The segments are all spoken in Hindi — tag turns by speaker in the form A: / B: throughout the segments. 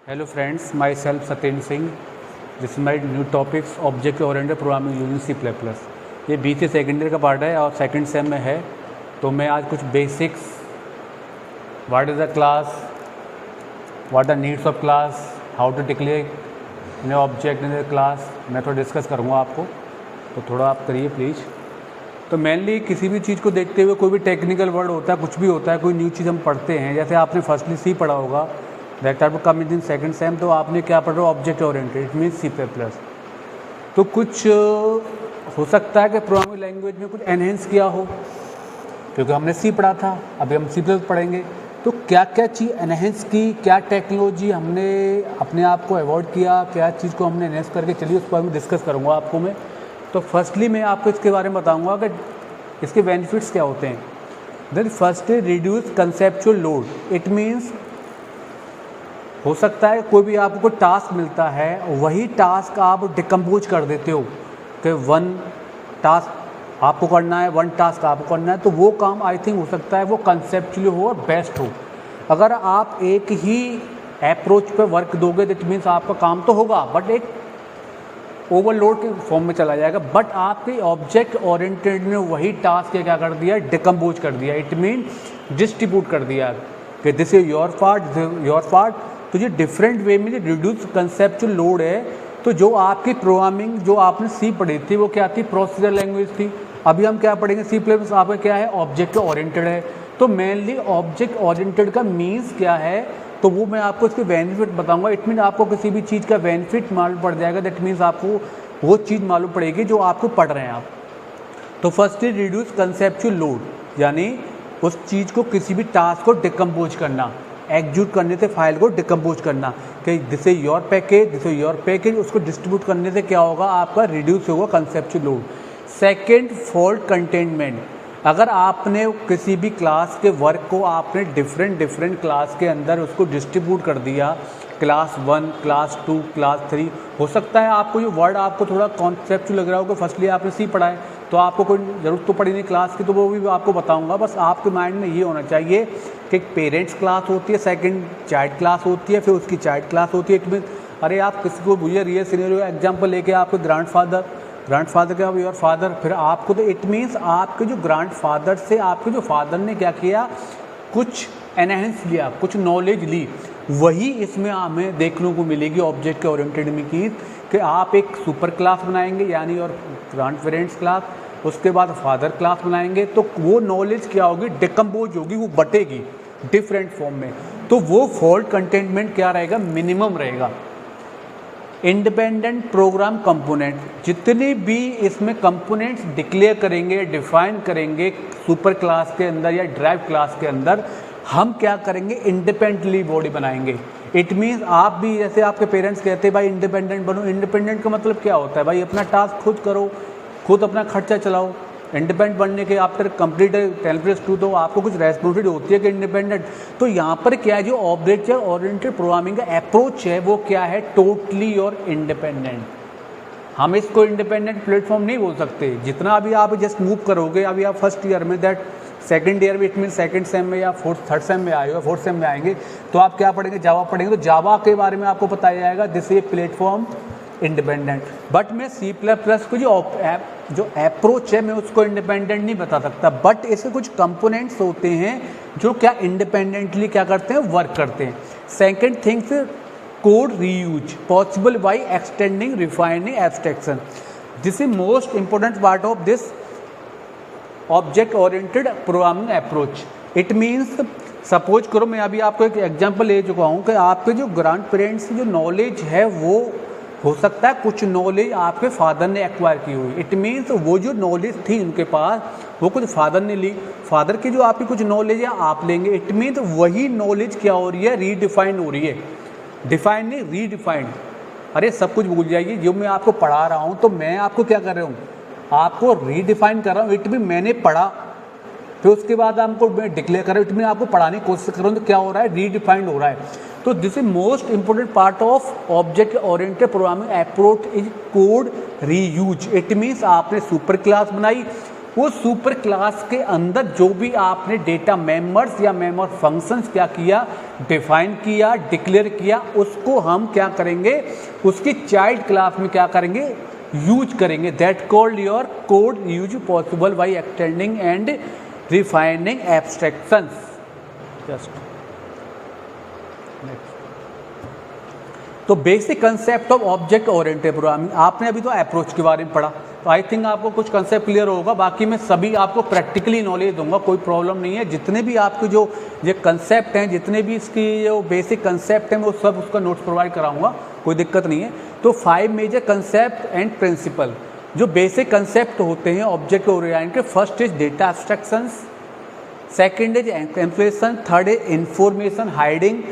A: Hello friends, myself Satyendra Singh. This is my new topics object oriented programming using C++। ये BC सेकेंड ईयर का पार्ट है और सेकंड सेम में है। तो मैं आज कुछ basics, what is the class, what are needs of class, how to declare new object in the class, मैं थोड़ा डिस्कस करूँगा आपको। तो थोड़ा आप करिए प्लीज़। तो मेनली किसी भी चीज़ को देखते हुए कोई भी टेक्निकल वर्ड होता है, कुछ भी होता है, कोई न्यू चीज़ हम पढ़ते हैं। जैसे आपने फर्स्टली सी पढ़ा होगा, that type come in second same, तो आपने क्या पढ़ा, object oriented, it means C++। तो कुछ हो सकता है कि प्रोग्रामिंग लैंग्वेज में कुछ एनहेंस किया हो, क्योंकि हमने सी पढ़ा था, अभी हम C++ पढ़ेंगे। तो क्या क्या चीज़ एनहेंस की, क्या टेक्नोलॉजी हमने अपने आप को अवॉइड किया, क्या चीज़ को हमने एनहेंस करके चलिए उस पर मैं डिस्कस करूँगा आपको मैं। तो फर्स्टली मैं आपको इसके बारे में बताऊँगा कि इसके बेनिफिट्स क्या होते हैं। Then first reduce conceptual load. It means हो सकता है कोई भी आपको कोई टास्क मिलता है, वही टास्क आप डिकम्पोज कर देते हो कि वन टास्क आपको करना है, वन टास्क आपको करना है, तो वो काम आई थिंक हो सकता है वो कंसेप्चुअली हो और बेस्ट हो। अगर आप एक ही अप्रोच पे वर्क दोगे दैट मीन्स आपका काम तो होगा बट एक ओवरलोड के फॉर्म में चला जाएगा। बट आपके ऑब्जेक्ट ओरिएंटेड ने वही टास्क क्या कर दिया, डिकम्पोज कर दिया, इट मीन डिस्ट्रीब्यूट कर दिया कि this is your part, this is your part. तो ये डिफरेंट वे में जो रिड्यूस कंसेप्चुअल लोड है, तो जो आपकी प्रोग्रामिंग जो आपने सी पढ़ी थी वो क्या थी, प्रोसीजर लैंग्वेज थी। अभी हम क्या पढ़ेंगे, C++ आपका क्या है, ऑब्जेक्ट ओरिएंटेड है। तो मेनली ऑब्जेक्ट ओरिएंटेड का मीन्स क्या है, तो वो मैं आपको इसके बेनिफिट बताऊंगा। इट मीन आपको किसी भी चीज़ का बेनिफिट मालूम पड़ जाएगा, दैट मीन्स आपको वो चीज़ मालूम पड़ेगी जो आपको पढ़ रहे हैं आप। तो first is reduce conceptual load, यानी उस चीज़ को किसी भी टास्क को डिकम्पोज करना, एग्जीक्यूट करने से फाइल को डिकम्पोज करना कि this is your package, this is your package. उसको डिस्ट्रीब्यूट करने से क्या होगा, आपका रिड्यूस होगा conceptual load. Second, fault containment. अगर आपने किसी भी क्लास के वर्क को आपने डिफरेंट क्लास के अंदर उसको डिस्ट्रीब्यूट कर दिया, क्लास 1, क्लास 2, क्लास 3, हो सकता है आपको ये वर्ड आपको थोड़ा कॉन्सेप्चुअल लग रहा हो कि फर्स्टली आपने सी पढ़ा है तो आपको कोई ज़रूरत तो पड़ी नहीं क्लास की, तो वो भी आपको बताऊंगा। बस आपके माइंड में ये होना चाहिए कि एक पेरेंट्स क्लास होती है, सेकंड चाइल्ड क्लास होती है, फिर उसकी चाइल्ड क्लास होती है। इट मीन अरे आप किसी को भूलिए, रियल सिनेरियो एग्जाम्पल लेके आपके ग्रैंडफादर का योर फादर, फिर आपको, तो इट मीन्स आपके जो ग्रैंडफादर से आपके जो फादर ने क्या किया, कुछ एनहेंस लिया, कुछ नॉलेज ली, वही इसमें हमें देखने को मिलेगी ऑब्जेक्ट के ओरिएंटेड में कि आप एक सुपर क्लास बनाएंगे यानी और ग्रैंड पेरेंट्स क्लास, उसके बाद फादर क्लास बनाएंगे, तो वो नॉलेज क्या होगी, डिकम्पोज होगी, वो बटेगी डिफरेंट फॉर्म में। तो वो फॉल्ट कंटेनमेंट क्या रहेगा, मिनिमम रहेगा। इंडिपेंडेंट प्रोग्राम कंपोनेंट, जितने भी इसमें कंपोनेंट्स डिक्लेयर करेंगे, डिफाइन करेंगे सुपर क्लास के अंदर या ड्राइव क्लास के अंदर, हम क्या करेंगे, इंडिपेंडेंटली बॉडी बनाएंगे। इट मीन्स आप भी, जैसे आपके पेरेंट्स कहते हैं भाई इंडिपेंडेंट बनो, इंडिपेंडेंट का मतलब क्या होता है, भाई अपना टास्क खुद करो, खुद अपना खर्चा चलाओ। इंडिपेंडेंट बनने के आफ्टर कंप्लीट 10+2 तो आपको कुछ रेस्पॉन्सिबिलिटी होती है कि इंडिपेंडेंट। तो यहाँ पर क्या है, जो ऑब्जेक्ट ओरिएंटेड प्रोग्रामिंग का अप्रोच है वो क्या है, टोटली और इंडिपेंडेंट। हम इसको इंडिपेंडेंट प्लेटफॉर्म नहीं बोल सकते। जितना अभी आप जस्ट मूव करोगे, अभी आप फर्स्ट ईयर में, दैट सेकंड ईयर में, इट मीन सेकंड सेम में या थर्ड सेम में आए हो, फोर्थ सेम में आएंगे, तो आप क्या पढ़ेंगे, जावा पढ़ेंगे। तो जावा के बारे में आपको बताया जाएगा this is platform independent. But मैं C++ को जो अप्रोच है मैं उसको इंडिपेंडेंट नहीं बता सकता। बट इसके कुछ कंपोनेंट्स होते हैं जो क्या इंडिपेंडेंटली क्या करते हैं, वर्क करते हैं। Second things, code reuse possible by extending, refining, abstraction. This is most important part of this object oriented programming approach. It means suppose करो, मैं अभी आपको एक एग्जांपल ले चुका हूँ कि आपके जो ग्रैंड पेरेंट्स की जो नॉलेज है वो हो सकता है कुछ नॉलेज आपके फादर ने एक्वायर की हुई। इट मीन्स वो जो नॉलेज थी उनके पास वो कुछ फादर ने ली, फादर की जो आपकी कुछ नॉलेज है आप लेंगे। इट मीन्स वही नॉलेज क्या हो रही है, रीडिफाइंड हो रही है, डिफाइंड नहीं रीडिफाइंड। अरे सब कुछ भूल जाइए, जो मैं आपको पढ़ा रहा हूँ तो मैं आपको क्या कर रहा हूँ, आपको रीडिफाइन कर रहा हूँ। इट मीन मैंने पढ़ा, फिर उसके बाद आपको मैं डिक्लेयर कर रहा हूँ, इट मीन आपको पढ़ाने की कोशिश कर रहा हूँ, तो क्या हो रहा है, रीडिफाइंड हो रहा है। तो this is most important part of object oriented programming approach is code reuse. It means आपने सुपर क्लास बनाई, उस सुपर क्लास के अंदर जो भी आपने डेटा मेंबर्स या मेंबर फंक्शंस क्या किया, डिफाइन किया, डिक्लेयर किया, उसको हम क्या करेंगे, उसकी चाइल्ड क्लास में क्या करेंगे, यूज करेंगे। That called your code use possible by extending and refining abstractions. Just तो basic concept of object oriented programming, आपने अभी तो अप्रोच के बारे में पढ़ा, तो आई थिंक आपको कुछ कंसेप्ट क्लियर होगा। बाकी मैं सभी आपको प्रैक्टिकली नॉलेज दूंगा, कोई प्रॉब्लम नहीं है। जितने भी आपके जो ये कंसेप्ट हैं, जितने भी इसकी जो बेसिक कंसेप्ट हैं, वो सब उसका नोट्स प्रोवाइड कराऊंगा, कोई दिक्कत नहीं है। तो 5 मेजर कंसेप्ट एंड प्रिंसिपल, जो बेसिक कंसेप्ट होते हैं object oriented, first is data abstractions, second is encapsulation, third is information hiding,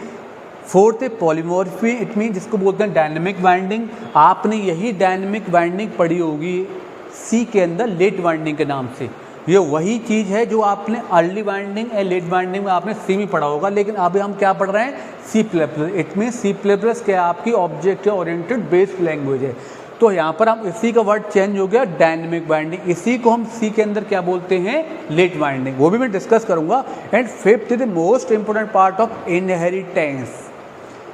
A: fourth है पॉलीमॉर्फी, इट मीन जिसको बोलते हैं डायनेमिक बाइंडिंग। आपने यही डायनेमिक बाइंडिंग पढ़ी होगी सी के अंदर लेट बाइंडिंग के नाम से। ये वही चीज़ है जो आपने अर्ली बाइंडिंग या लेट बाइंडिंग में आपने सी में पढ़ा होगा, लेकिन अभी हम क्या पढ़ रहे हैं, C plus plus. It mean C plus plus क्या आपकी ऑब्जेक्ट ओरिएंटेड बेस्ड लैंग्वेज है। तो यहाँ पर हम इसी का वर्ड चेंज हो गया, डायनेमिक बाइंडिंग। इसी को हम सी के अंदर क्या बोलते हैं, लेट बाइंडिंग, वो भी मैं डिस्कस करूँगा। And fifth is the most important part of inheritance,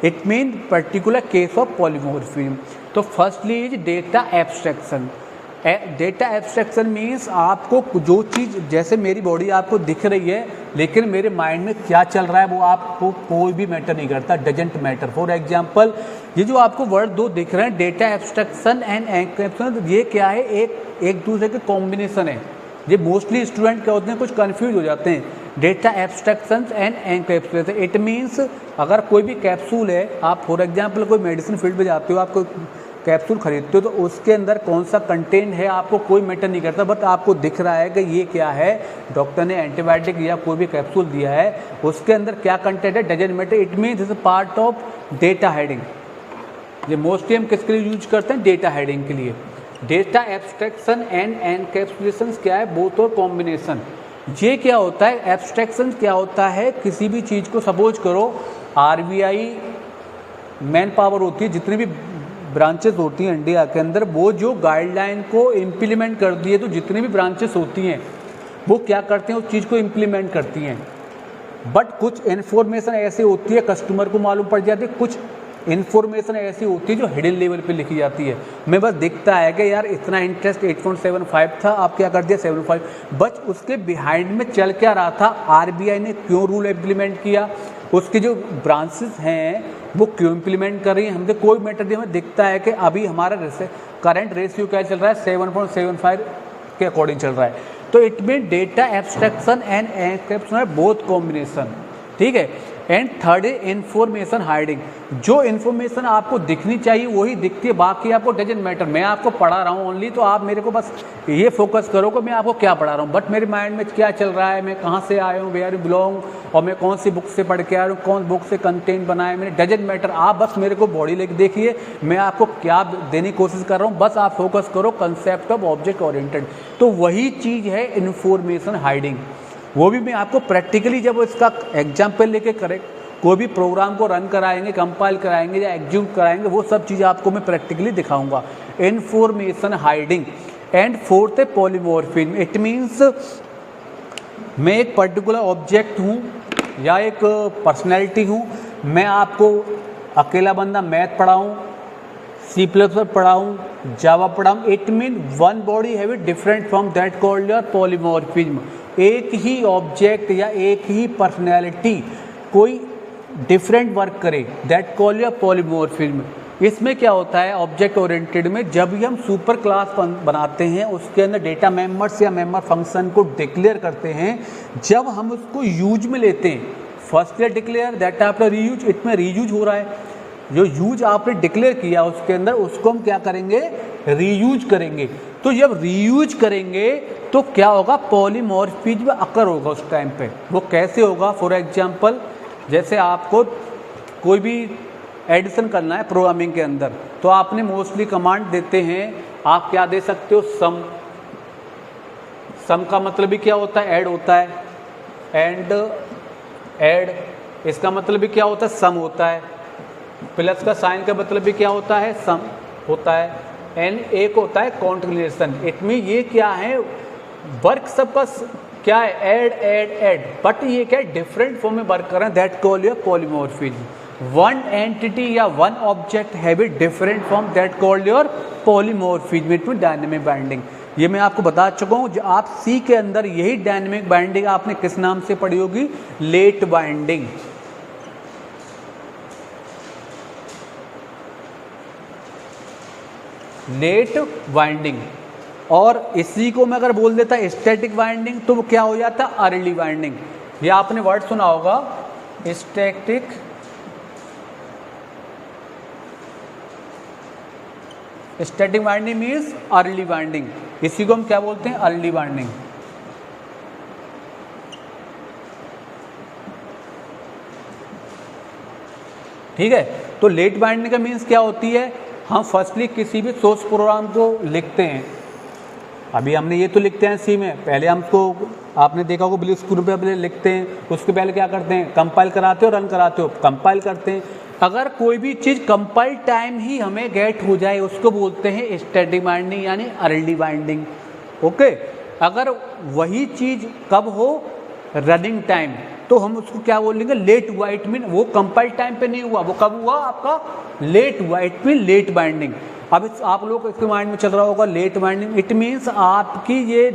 A: it mean particular case of polymorphism. तो firstly is data abstraction. Data abstraction means आपको जो चीज़, जैसे मेरी बॉडी आपको दिख रही है, लेकिन मेरे माइंड में क्या चल रहा है वो आपको कोई भी मैटर नहीं करता, डजेंट मैटर। फॉर एग्जांपल ये जो आपको वर्ड दो दिख रहे हैं, डेटा एब्स्ट्रैक्शन एंड एनकैप्सुलेशन, ये क्या है, एक दूसरे के कॉम्बिनेशन है। ये मोस्टली स्टूडेंट क्या होते हैं, कुछ कंफ्यूज हो जाते हैं। Data abstraction and encapsulation, it means अगर कोई भी कैप्सूल है, आप फॉर एग्जांपल कोई मेडिसिन फील्ड में जाते हो, आप कोई कैप्सूल खरीदते हो, तो उसके अंदर कौन सा कंटेंट है आपको कोई मैटर नहीं करता, बट आपको दिख रहा है कि ये क्या है, डॉक्टर ने एंटीबायोटिक या कोई भी कैप्सूल दिया है, उसके अंदर क्या कंटेंट है, doesn't matter. It means is part of data heading. ये मोस्टली हम किसके लिए यूज करते हैं, डेटा हेडिंग के लिए। डेटा एब्स्ट्रैक्शन एंड एनकैप्सुलेशन क्या है, बोथ और कॉम्बिनेशन। ये क्या होता है, एब्स्ट्रैक्शन क्या होता है, किसी भी चीज़ को सपोज करो आरबीआई मैन पावर होती है, जितनी भी ब्रांचेस होती हैं इंडिया के अंदर, वो जो गाइडलाइन को इम्प्लीमेंट कर दिए, तो जितनी भी ब्रांचेस होती हैं वो क्या करते हैं, उस चीज़ को इम्प्लीमेंट करती हैं। बट कुछ इन्फॉर्मेशन ऐसी होती है कस्टमर को मालूम पड़ जाती है, कुछ इन्फॉर्मेशन ऐसी होती है जो हिडन लेवल पे लिखी जाती है। मैं बस दिखता है कि यार इतना इंटरेस्ट 8.75 था, आप क्या कर दिया 7.5, बट उसके बिहाइंड में चल क्या रहा था, आरबीआई ने क्यों रूल इम्प्लीमेंट किया, उसके जो ब्रांचेस हैं वो क्यों इम्प्लीमेंट कर रही हैं, हमसे कोई मैटर नहीं। हमें दिखता है कि अभी हमारा करंट रेशियो क्या चल रहा है, 7.75 के अकॉर्डिंग चल रहा है। तो it mean data abstraction and encapsulation both combination, ठीक है। एंड थर्ड है इन्फॉर्मेशन हाइडिंग, जो इन्फॉर्मेशन आपको दिखनी चाहिए वही दिखती है, बाकी आपको डजंट मैटर। मैं आपको पढ़ा रहा हूँ ओनली, तो आप मेरे को बस ये फोकस करो कि मैं आपको क्या पढ़ा रहा हूँ, बट मेरे माइंड में क्या चल रहा है, मैं कहाँ से आया हूँ, वेयर यू बिलोंग, और मैं कौन सी बुक से पढ़ के आया हूँ, कौन बुक से कंटेंट बनाया मैंने, डजंट मैटर। आप बस मेरे को बॉडी लेके देखिए, मैं आपको क्या देने की कोशिश कर रहा हूँ, बस आप फोकस करो कंसेप्ट ऑफ ऑब्जेक्ट ओरिएंटेड। तो वही चीज़ है इन्फॉर्मेशन हाइडिंग। वो भी मैं आपको प्रैक्टिकली जब इसका एग्जाम्पल लेके कोई भी प्रोग्राम को रन कराएंगे, कंपाइल कराएंगे या एग्जीक्यूट कराएंगे, वो सब चीज़ आपको मैं प्रैक्टिकली दिखाऊंगा। Information hiding. एंड फोर्थ है पॉलीमॉर्फिज्म, इट मीन्स मैं एक पर्टिकुलर ऑब्जेक्ट हूँ या एक पर्सनैलिटी हूँ, मैं आपको अकेला बंदा मैथ पढ़ाऊँ, सी प्लस प्लस पढ़ाऊँ, जावा पढ़ाऊँ, it mean one body have it different from that called your polymorphism. एक ही ऑब्जेक्ट या एक ही पर्सनैलिटी कोई डिफरेंट वर्क करे, दैट कॉल योर पॉलीमॉर्फिज्म। इसमें क्या होता है ऑब्जेक्ट ओरिएंटेड में, जब भी हम सुपर क्लास बनाते हैं, उसके अंदर डेटा मेंबर्स या मेंबर फंक्शन को डिक्लेयर करते हैं, जब हम उसको यूज में लेते हैं, first year declare that after reuse, it में रीयूज हो रहा है, जो यूज आपने डिक्लेयर किया उसके अंदर, उसको हम क्या करेंगे, रीयूज करेंगे। तो जब रीयूज करेंगे तो क्या होगा, पॉलीमॉर्फिज्म अकर होगा उस टाइम पे। वो कैसे होगा, फॉर एग्जांपल जैसे आपको कोई भी एडिशन करना है प्रोग्रामिंग के अंदर, तो आपने मोस्टली कमांड देते हैं, आप क्या दे सकते हो, सम। सम का मतलब भी क्या होता है, ऐड होता है, एंड ऐड इसका मतलब भी क्या होता है, सम होता है। प्लस का साइन का मतलब भी क्या होता है, सम होता है। एंड एक होता है कॉन्टिन्यूएशन, इट मीन ये क्या है, वर्क सबका क्या है, ऐड ऐड ऐड, बट ये क्या है, डिफरेंट फॉर्म में वर्क कर रहे हैं, that call your polymorphism. One entity या one object have a different form, that called your polymorphism. It mean dynamic binding. ये मैं आपको बता चुका हूँ, जो आप सी के अंदर यही डायनेमिक बाइंडिंग आपने किस नाम से पढ़ी होगी, लेट बाइंडिंग। Late binding. और इसी को मैं अगर बोल देता स्टैटिक बाइंडिंग तो वो क्या हो जाता, अर्ली बाइंडिंग। ये आपने वर्ड सुना होगा, static static binding means early binding. इसी को हम क्या बोलते हैं, अर्ली बाइंडिंग। ठीक है, तो लेट बाइंडिंग का मीन्स क्या होती है, हम फर्स्टली किसी भी सोर्स प्रोग्राम को लिखते हैं। अभी हमने ये तो लिखते हैं सी में, पहले हमको आपने देखा होगा ब्लू स्क्रीन पे पहले लिखते हैं, उसके पहले क्या करते हैं, कंपाइल कराते हो, रन कराते हो, कंपाइल करते हैं। अगर कोई भी चीज़ कंपाइल टाइम ही हमें गेट हो जाए उसको बोलते हैं स्टैटिक बाइंडिंग यानी अर्ली बाइंडिंग। ओके, अगर वही चीज़ कब हो, रनिंग टाइम, तो हम उसको क्या बोलेंगे, लेट हुआ। इट मीन वो कंपाइल टाइम पे नहीं हुआ, वो कब हुआ, आपका लेट हुआ। It mean let binding. अब आप लोग को इसके माइंड में चल रहा होगा लेट बाइंडिंग, इट मीन्स आपकी ये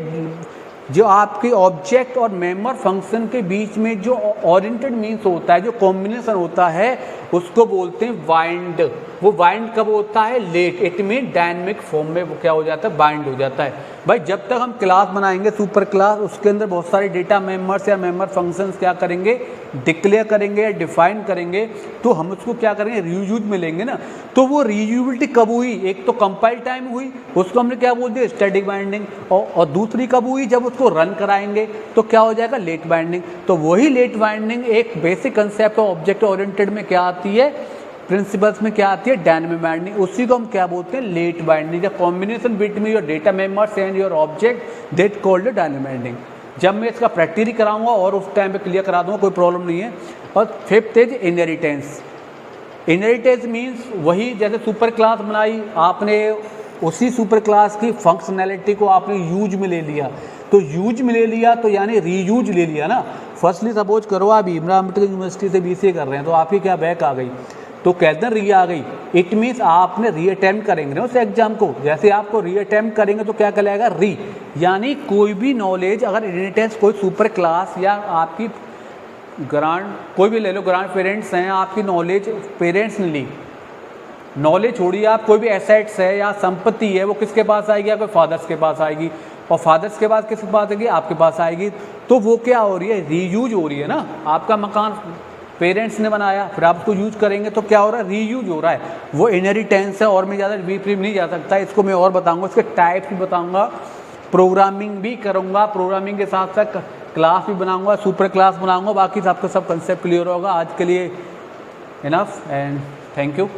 A: जो आपके ऑब्जेक्ट और मेंबर फंक्शन के बीच में जो ओरिएंटेड मीन्स होता है, जो कॉम्बिनेशन होता है, उसको बोलते हैं बाइंड। वो बाइंड कब होता है, late. It mean dynamic form में वो क्या हो जाता है, बाइंड हो जाता है। भाई जब तक हम क्लास बनाएंगे सुपर क्लास, उसके अंदर बहुत सारे डेटा मेंबर्स या मेंबर फंक्शंस क्या करेंगे, डिक्लेयर करेंगे या डिफाइन करेंगे, तो हम उसको क्या करेंगे, रीयूज में लेंगे ना। तो वो रीयूबिलिटी कब हुई, एक तो कंपाइल टाइम हुई, उसको हमने क्या बोल दिया, स्टैटिक बाइंडिंग। और दूसरी कब हुई, जब उसको रन कराएंगे तो क्या हो जाएगा, लेट बाइंडिंग। तो वही लेट बाइंडिंग एक basic concept of object oriented में क्या आती है, प्रिंसिपल्स में क्या आती है, डायनेमिक बाइंडिंग। उसी को हम क्या बोलते हैं, late binding. The combination between your data members and your object, that called dynamic binding. जब मैं इसका प्रैक्टिकली कराऊंगा और उस टाइम पे क्लियर करा दूंगा, कोई प्रॉब्लम नहीं है। और fifth is inheritance. Inheritance means वही, जैसे सुपर क्लास बनाई आपने, उसी सुपर क्लास की फंक्शनैलिटी को आपने यूज में ले लिया। तो यूज में ले लिया तो यानी रीयूज ले लिया ना। फर्स्टली सपोज करो आप इमरान अम्बेडकर यूनिवर्सिटी से बीसीए कर रहे हैं, तो आपकी क्या बैक आ गई, तो कहते हैं री आ गई। इट मीन्स आपने री अटैम्प्ट करेंगे ना उस एग्जाम को। जैसे आपको री अटैम्प्ट करेंगे तो क्या कहलाएगा, री। यानी कोई भी नॉलेज अगर इनहेरिटेंस, कोई सुपर क्लास या आपकी ग्रांड, कोई भी ले लो, ग्रांड पेरेंट्स हैं, आपकी नॉलेज पेरेंट्स ने ली, नॉलेज छोड़िए आप, कोई भी एसेट्स है या संपत्ति है, वो किसके पास आएगी, आपके फादर्स के पास आएगी। और फादर्स के बाद किसके पास आएगी, आपके पास आएगी। तो वो क्या हो रही है, रीयूज हो रही है ना। आपका मकान पेरेंट्स ने बनाया, फिर आप उसको यूज करेंगे तो क्या हो रहा है, रीयूज हो रहा है। वो इनहेरिटेंस है। और मैं ज़्यादा डीप नहीं जा सकता, इसको मैं और बताऊंगा, इसके टाइप्स भी बताऊंगा, प्रोग्रामिंग भी करूंगा, प्रोग्रामिंग के साथ साथ क्लास भी बनाऊंगा, सुपर क्लास बनाऊंगा। बाकी आपका सब कंसेप्ट क्लियर होगा। आज के लिए इनफ एंड थैंक यू।